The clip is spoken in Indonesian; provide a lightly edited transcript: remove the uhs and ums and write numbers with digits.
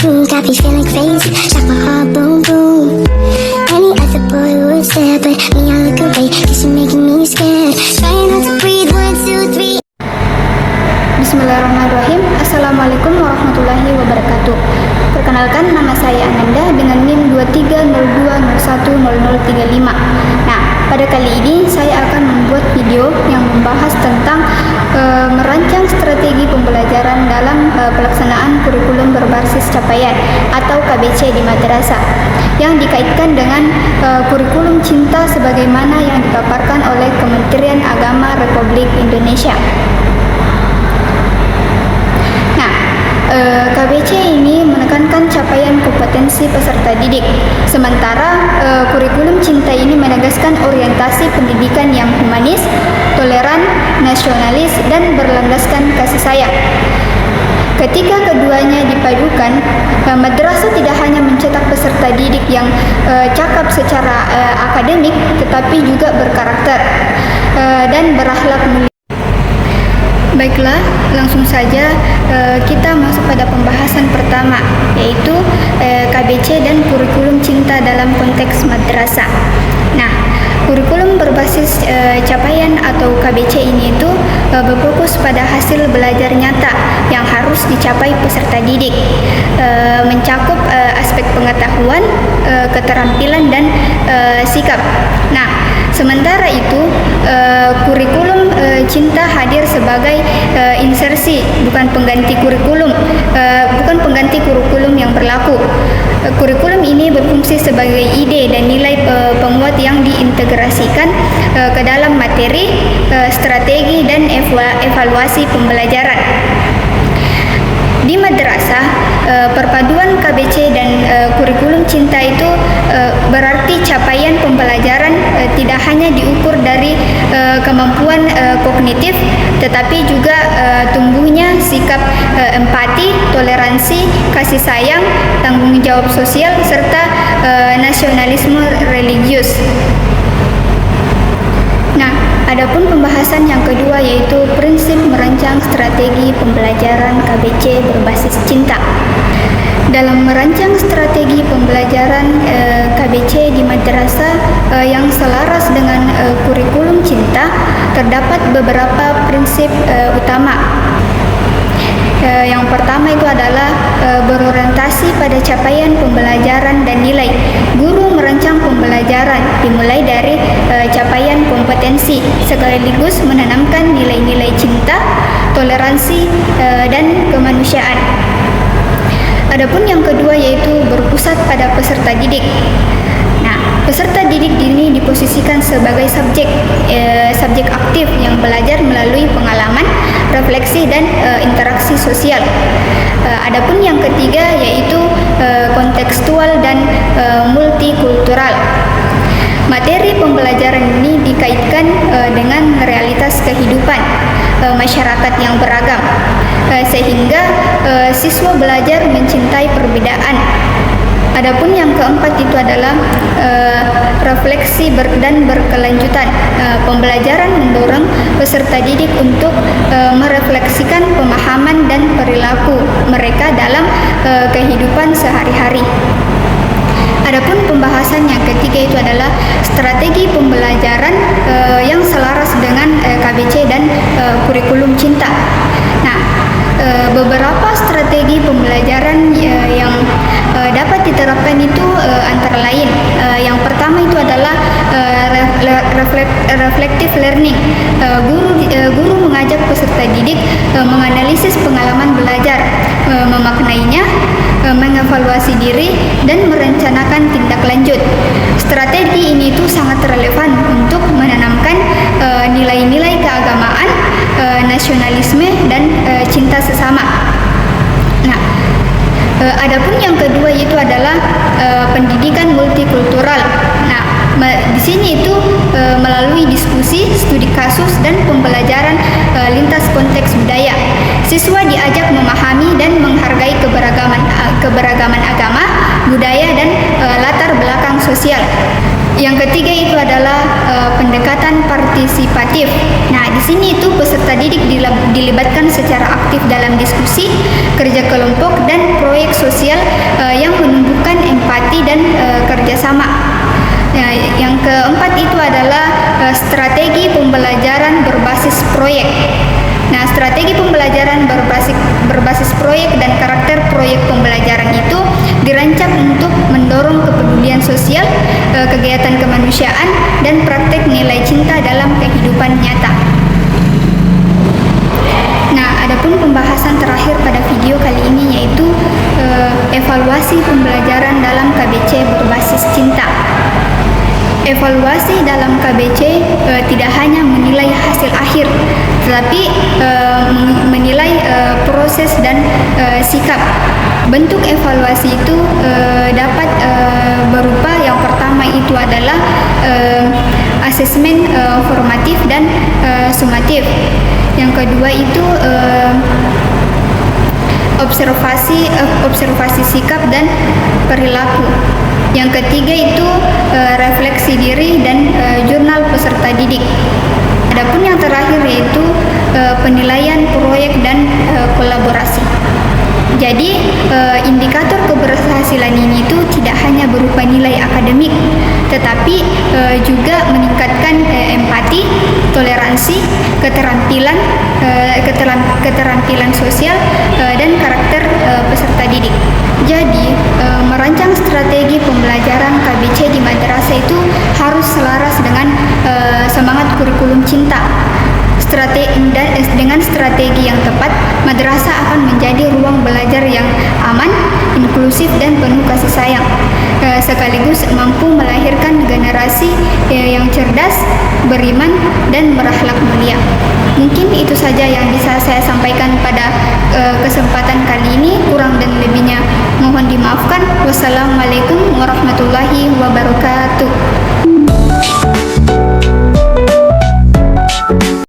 got me feeling crazy, shot my heart boom boom. Any other boy would stare, but me I look away, cause you're making me scared. Trying not to breathe, 1, 2, 3. Bismillahirrahmanirrahim. Assalamualaikum warahmatullahi wabarakatuh. Perkenalkan, nama saya Ananda dengan NIM 2302010035. Nah, pada kali ini saya akan membuat video yang membahas tentang merancang strategi pembelajaran dalam pelaksanaan kurikulum berbasis capaian atau KBC di madrasah yang dikaitkan dengan kurikulum cinta sebagaimana yang dipaparkan oleh Kementerian Agama Republik Indonesia. KBC ini menekankan capaian kompetensi peserta didik, sementara kurikulum cinta ini menegaskan orientasi pendidikan yang humanis, toleran, nasionalis, dan berlandaskan kasih sayang. Ketika keduanya dipadukan, madrasah tidak hanya mencetak peserta didik yang cakap secara akademik, tetapi juga berkarakter dan berakhlak mulia. Baiklah, langsung saja kita masuk pada pembahasan pertama, yaitu KBC dan kurikulum cinta dalam konteks madrasah. Nah, kurikulum berbasis capaian atau KBC ini itu berfokus pada hasil belajar nyata yang harus dicapai peserta didik, mencakup aspek pengetahuan, keterampilan, dan sikap. Nah, sementara itu kurikulum cinta hadir sebagai insersi, bukan pengganti kurikulum yang berlaku. Kurikulum ini berfungsi sebagai ide dan nilai penguat yang diintegrasikan ke dalam materi, strategi, dan evaluasi pembelajaran. Di madrasah, perpaduan KBC dan kurikulum cinta itu berarti capaian pembelajaran tidak hanya diukur dari kemampuan kognitif, tetapi juga tumbuhnya sikap empati, toleransi, kasih sayang, tanggung jawab sosial, serta nasionalisme religius. Nah, adapun pembahasan yang kedua yaitu prinsip merancang strategi pembelajaran KBC berbasis cinta. Dalam merancang strategi pembelajaran KBC di madrasah yang selaras dengan kurikulum cinta, terdapat beberapa prinsip utama. Yang pertama itu adalah berorientasi pada capaian pembelajaran dan nilai. Guru merancang pembelajaran dimulai dari capaian kompetensi sekaligus menanamkan nilai-nilai cinta, toleransi, dan kemanusiaan. Adapun yang kedua yaitu berpusat pada peserta didik. Nah, peserta didik ini diposisikan sebagai subjek aktif yang belajar melalui pengalaman, refleksi, dan interaksi sosial. Adapun yang ketiga yaitu kontekstual dan multikultural. Materi pembelajaran ini dikaitkan dengan realitas kehidupan masyarakat yang beragam, sehingga siswa belajar mencintai perbedaan. Adapun yang keempat itu adalah refleksi dan berkelanjutan. Pembelajaran mendorong peserta didik untuk merefleksikan pemahaman dan perilaku mereka dalam kehidupan sehari-hari. Adapun pembahasan yang ketiga itu adalah strategi pembelajaran yang selaras dengan KBC dan kurikulum cinta. Nah, beberapa strategi pembelajaran yang dapat diterapkan itu antara lain, yang pertama itu adalah reflective learning. Guru mengajak peserta didik menganalisis pengalaman belajar, memaknainya, mengevaluasi diri, dan merencanakan tindak lanjut. Strategi ini itu sangat relevan untuk menanamkan nilai-nilai keagamaan, nasionalisme, dan cinta sesama. Nah, adapun yang kedua itu adalah pendidikan multikultural. Nah, di sini itu melalui diskusi, studi kasus, dan pembelajaran lintas konteks budaya. Siswa diajak memahami dan menghargai keberagaman agama, budaya, dan latar belakang sosial. Yang ketiga itu adalah pendekatan partisipatif. Nah, di sini itu peserta didik dilibatkan secara aktif dalam diskusi, kerja kelompok, dan proyek sosial bersama. Nah, yang keempat itu adalah strategi pembelajaran berbasis proyek. Nah, strategi pembelajaran berbasis proyek dan karakter proyek pembelajaran itu dirancang untuk mendorong kepedulian sosial, kegiatan kemanusiaan, dan praktek nilai cinta dalam kehidupan nyata. Nah, adapun pembahasan terakhir pada video kali ini yaitu evaluasi pembelajaran dalam KBC berbasis cinta. Evaluasi dalam KBC tidak hanya menilai hasil akhir, tetapi menilai proses dan sikap. Bentuk evaluasi itu dapat berupa yang pertama itu adalah asesmen formatif dan sumatif. Yang kedua itu observasi sikap dan perilaku. Yang ketiga itu refleksi diri dan jurnal peserta didik. Adapun yang terakhir yaitu penilaian proyek dan kolaborasi. Jadi indikator keberhasilan ini itu tidak hanya berupa nilai akademik, tetapi juga meningkatkan empati, toleransi, keterampilan sosial dan karakter peserta didik. Jadi merancang strategi pembelajaran KBC di madrasah itu harus selaras dengan semangat kurikulum cinta. Dengan strategi yang tepat, madrasah akan menjadi ruang belajar yang aman, inklusif, dan penuh kasih sayang, sekaligus mampu melahirkan generasi yang cerdas, beriman, dan berakhlak mulia. Mungkin itu saja yang bisa saya sampaikan pada kesempatan kali ini. Kurang dan lebihnya mohon dimaafkan. Wassalamualaikum warahmatullahi